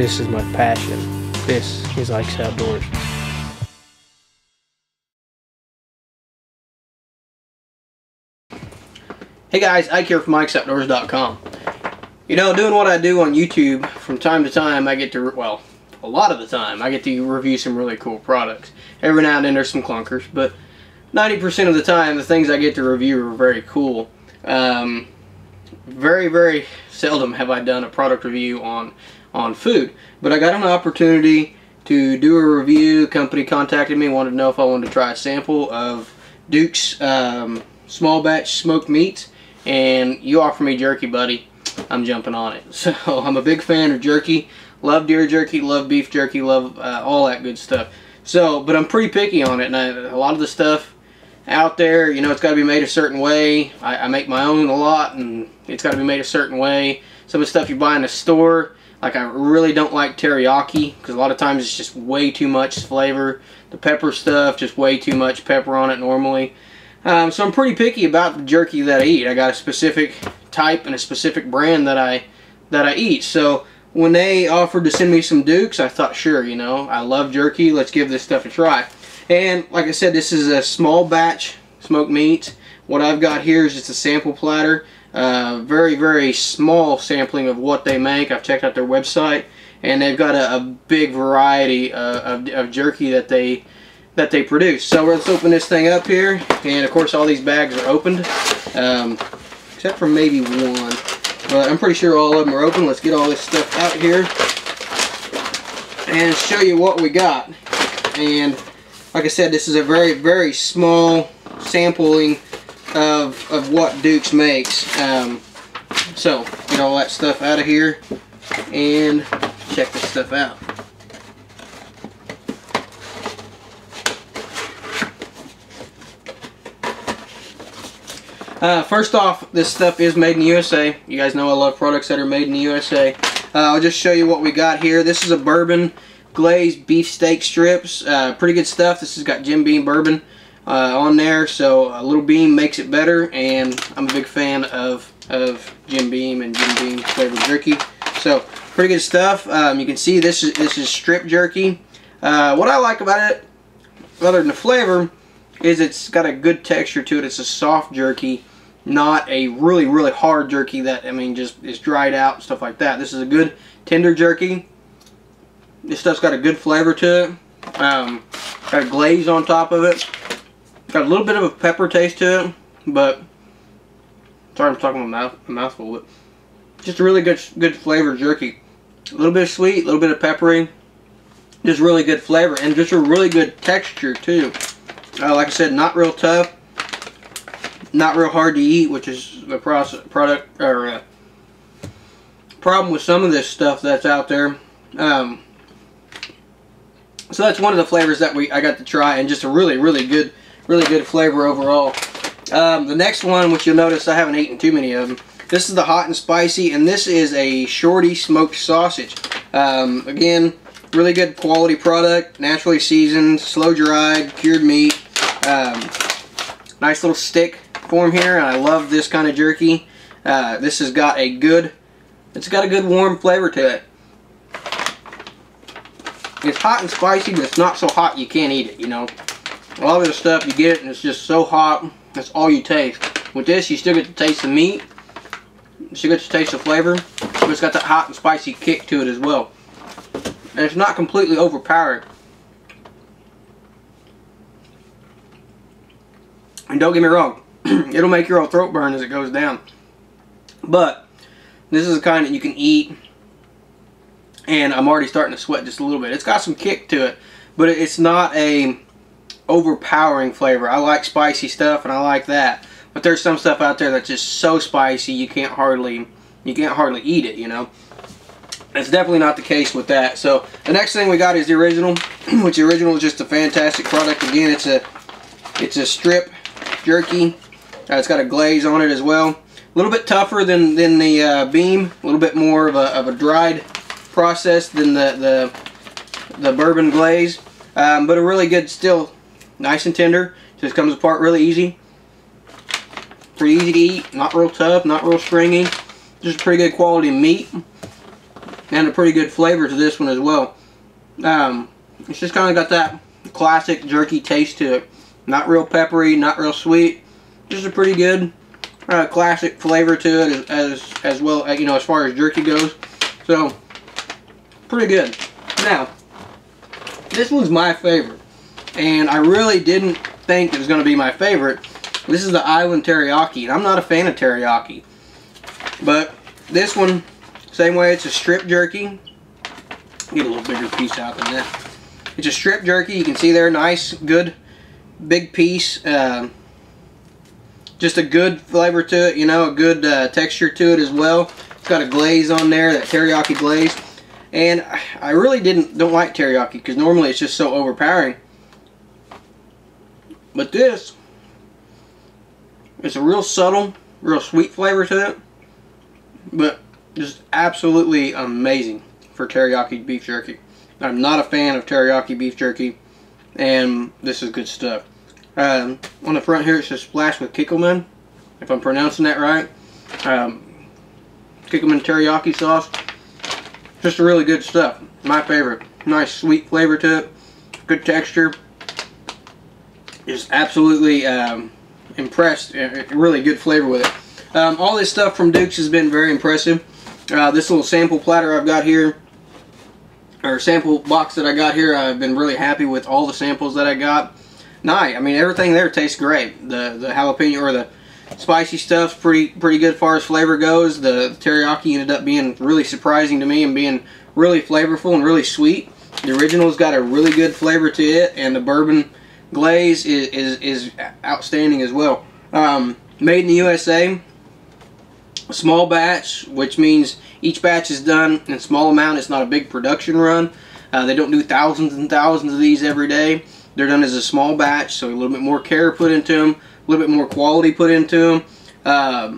This is my passion. This is Ike's Outdoors. Hey guys, Ike here from IkesOutdoors.com. You know, doing what I do on YouTube, from time to time I get to, well, a lot of the time, I get to review some really cool products. Every now and then there's some clunkers, but 90% of the time the things I get to review are very cool. Very, very seldom have I done a product review on food, but I got an opportunity to do a review. The company contacted me, wanted to know if I wanted to try a sample of Duke's small batch smoked meats, and you offer me jerky, buddy, I'm jumping on it. So I'm a big fan of jerky, love deer jerky, love beef jerky, love all that good stuff. So, but I'm pretty picky on it, and a lot of the stuff out there, you know, it's got to be made a certain way. I make my own a lot, and it's got to be made a certain way. Some of the stuff you buy in the store, like, I really don't like teriyaki, because a lot of times it's just way too much flavor. The pepper stuff, just way too much pepper on it normally. So I'm pretty picky about the jerky that I eat. I got a specific type and a specific brand that I eat. So when they offered to send me some Dukes, I thought, sure, you know, I love jerky, let's give this stuff a try. And like I said, this is a small batch smoked meat. What I've got here is just a sample platter. Very, very small sampling of what they make. I've checked out their website, and they've got a big variety of jerky that they produce. So let's open this thing up here, and of course all these bags are opened, except for maybe one, but I'm pretty sure all of them are open. Let's get all this stuff out here and show you what we got. And like I said, this is a very, very small sampling of what Duke's makes. So get all that stuff out of here and check this stuff out. First off, this stuff is made in the USA. You guys know I love products that are made in the USA. I'll just show you what we got here. This is a Bourbon Glaze beef steak strips. Pretty good stuff. This has got Jim Beam bourbon on there, so a little beam makes it better, and I'm a big fan of Jim Beam and Jim Beam flavored jerky. So pretty good stuff. You can see this is strip jerky. What I like about it, other than the flavor, is it's got a good texture to it. It's a soft jerky, not a really, really hard jerky that, I mean, just is dried out and stuff like that. This is a good tender jerky. This stuff's got a good flavor to it. Got a glaze on top of it. Got a little bit of a pepper taste to it, but sorry I'm talking about a mouthful, but just a really good flavored jerky. A little bit of sweet, a little bit of peppery, just really good flavor, and just a really good texture too. Like I said, not real tough, not real hard to eat, which is the problem with some of this stuff that's out there. So that's one of the flavors that I got to try, and just a really, really good flavor overall. The next one, which you'll notice I haven't eaten too many of them. This is the hot and spicy, and this is a shorty smoked sausage. Again, really good quality product, naturally seasoned, slow dried, cured meat. Nice little stick form here, and I love this kind of jerky. This has got a good, it's got a good warm flavor to it. It's hot and spicy, but it's not so hot you can't eat it, you know. A lot of the stuff you get, and it's just so hot, that's all you taste. With this, you still get to taste the meat, you still get to taste the flavor, but it's got that hot and spicy kick to it as well. And it's not completely overpowering. And don't get me wrong, it'll make your old throat burn as it goes down. But this is the kind that you can eat, and I'm already starting to sweat just a little bit. It's got some kick to it, but it's not a overpowering flavor. I like spicy stuff, and I like that. But there's some stuff out there that's just so spicy you can't hardly eat it, you know. That's definitely not the case with that. So the next thing we got is the original, which the original is just a fantastic product. Again, it's a strip jerky. It's got a glaze on it as well. A little bit tougher than the Beam. A little bit more of a dried process than the Bourbon Glaze. But a really good, still nice and tender. Just comes apart really easy. Pretty easy to eat. Not real tough. Not real stringy. Just pretty good quality meat. and a pretty good flavor to this one as well. It's just kind of got that classic jerky taste to it. Not real peppery, not real sweet. Just a pretty good classic flavor to it as well, you know, as far as jerky goes. So, pretty good. Now, this one's my favorite, and I really didn't think it was going to be my favorite. This is the Island Teriyaki, and I'm not a fan of teriyaki. But this one, same way, it's a strip jerky. Get a little bigger piece out than that. It's a strip jerky. You can see there, nice, good, big piece. Just a good flavor to it, you know, a good texture to it as well. It's got a glaze on there, that teriyaki glaze. And I really don't like teriyaki because normally it's just so overpowering. But this, it's a real subtle, real sweet flavor to it. But just absolutely amazing for teriyaki beef jerky. I'm not a fan of teriyaki beef jerky, and this is good stuff. On the front here it says splashed with kikkoman, if I'm pronouncing that right. Kikkoman teriyaki sauce. Just really good stuff. My favorite. Nice sweet flavor to it. Good texture. Just absolutely impressed. Really good flavor with it. All this stuff from Duke's has been very impressive. This little sample platter I've got here, or sample box that I got here, I've been really happy with all the samples that I got. I mean, everything there tastes great. The jalapeno or the spicy stuff's pretty good as far as flavor goes. The teriyaki ended up being really surprising to me and being really flavorful and really sweet. The original's got a really good flavor to it, and the bourbon glaze is outstanding as well. Made in the USA. A small batch, which means each batch is done in a small amount. It's not a big production run. They don't do thousands and thousands of these every day. They're done as a small batch, so a little bit more care put into them, a little bit more quality put into them, a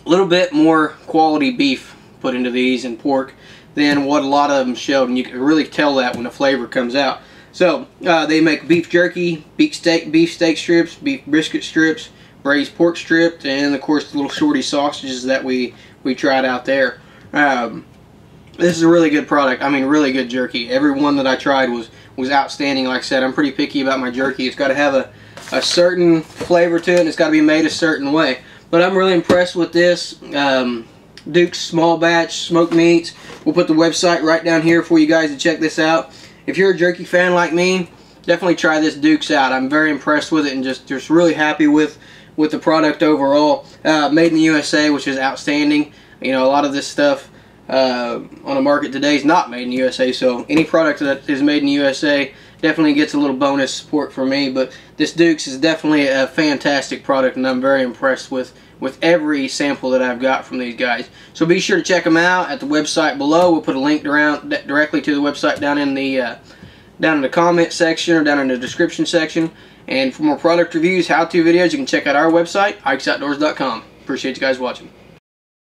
little bit more quality beef put into these and pork than what a lot of them showed, and you can really tell that when the flavor comes out. So they make beef jerky, beef steak strips, beef brisket strips, braised pork stripped, and of course the little shorty sausages that we tried out there. This is a really good product. I mean, really good jerky. Every one that I tried was outstanding. Like I said, I'm pretty picky about my jerky. It's got to have a certain flavor to it, and it's got to be made a certain way. But I'm really impressed with this. Duke's small batch smoked meats. We'll put the website right down here for you guys to check this out. If you're a jerky fan like me, definitely try this Duke's out. I'm very impressed with it, and just really happy with the product overall. Made in the USA, which is outstanding. You know, a lot of this stuff on the market today is not made in the USA, so any product that is made in the USA definitely gets a little bonus support from me. But this Duke's is definitely a fantastic product, and I'm very impressed with every sample that I've got from these guys. So be sure to check them out at the website below. We'll put a link directly to the website down in the comment section or down in the description section. And for more product reviews, how-to videos, you can check out our website, ikesoutdoors.com. Appreciate you guys watching.